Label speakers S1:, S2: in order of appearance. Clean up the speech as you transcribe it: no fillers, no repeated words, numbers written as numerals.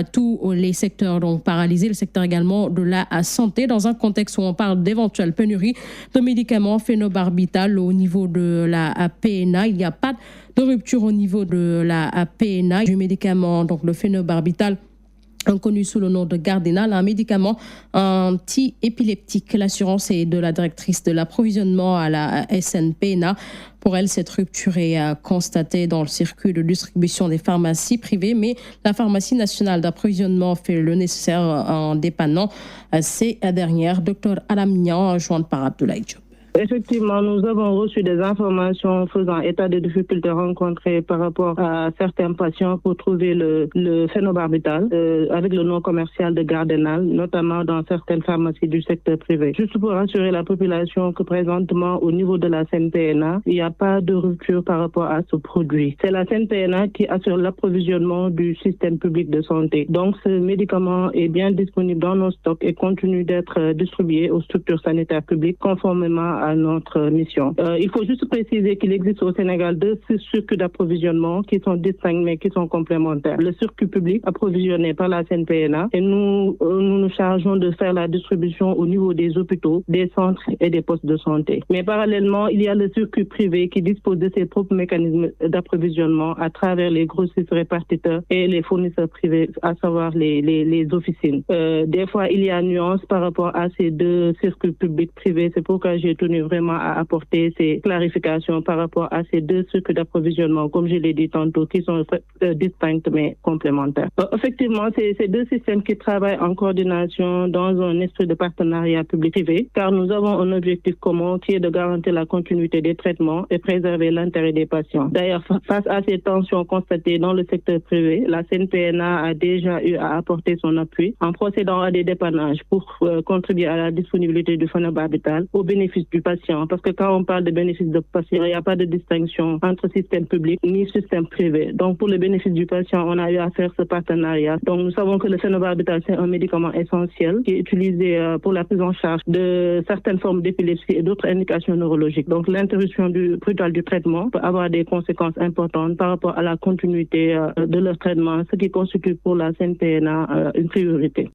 S1: tous les secteurs donc paralysés, le secteur également de la santé, dans un contexte où on parle d'éventuelles pénuries de médicaments phénobarbital au niveau de la PNA. Il n'y a pas de rupture au niveau de la PNA du médicament, donc le phénobarbital, connu sous le nom de Gardénal, un médicament anti-épileptique. L'assurance est de la directrice de l'approvisionnement à la SNPNA. Pour elle, cette rupture est constatée dans le circuit de distribution des pharmacies privées, mais la pharmacie nationale d'approvisionnement fait le nécessaire en dépannant ces dernières. Dr Alamnian, jointe par Abdoulaye Diop.
S2: Effectivement, nous avons reçu des informations faisant état des difficultés rencontrées par rapport à certains patients pour trouver le phénobarbital avec le nom commercial de Gardénal, notamment dans certaines pharmacies du secteur privé. Juste pour rassurer la population que présentement au niveau de la CNPNA, il n'y a pas de rupture par rapport à ce produit. C'est la CNPNA qui assure l'approvisionnement du système public de santé. Donc ce médicament est bien disponible dans nos stocks et continue d'être distribué aux structures sanitaires publiques conformément à notre mission. Il faut juste préciser qu'il existe au Sénégal 2 circuits d'approvisionnement qui sont distincts mais qui sont complémentaires. Le circuit public approvisionné par la CNPNA et nous nous chargeons de faire la distribution au niveau des hôpitaux, des centres et des postes de santé. Mais parallèlement, il y a le circuit privé qui dispose de ses propres mécanismes d'approvisionnement à travers les grossistes répartiteurs et les fournisseurs privés, à savoir les officines. Des fois, il y a nuance par rapport à ces deux circuits publics-privés. C'est pourquoi j'ai tenu vraiment à apporter ces clarifications par rapport à ces deux cycles d'approvisionnement, comme je l'ai dit tantôt, qui sont distincts mais complémentaires. Effectivement, c'est ces deux systèmes qui travaillent en coordination dans un esprit de partenariat public-privé, car nous avons un objectif commun qui est de garantir la continuité des traitements et préserver l'intérêt des patients. D'ailleurs, face à ces tensions constatées dans le secteur privé, la CNPNA a déjà eu à apporter son appui en procédant à des dépannages pour contribuer à la disponibilité du phénobarbital au bénéfice du patient, parce que quand on parle de bénéfice de patient, il n'y a pas de distinction entre système public ni système privé. Donc pour le bénéfice du patient, on a eu à faire ce partenariat. Donc nous savons que le phénobarbital, c'est un médicament essentiel qui est utilisé pour la prise en charge de certaines formes d'épilepsie et d'autres indications neurologiques. Donc l'interruption brutale du traitement peut avoir des conséquences importantes par rapport à la continuité de leur traitement, ce qui constitue pour la CNPNA une priorité.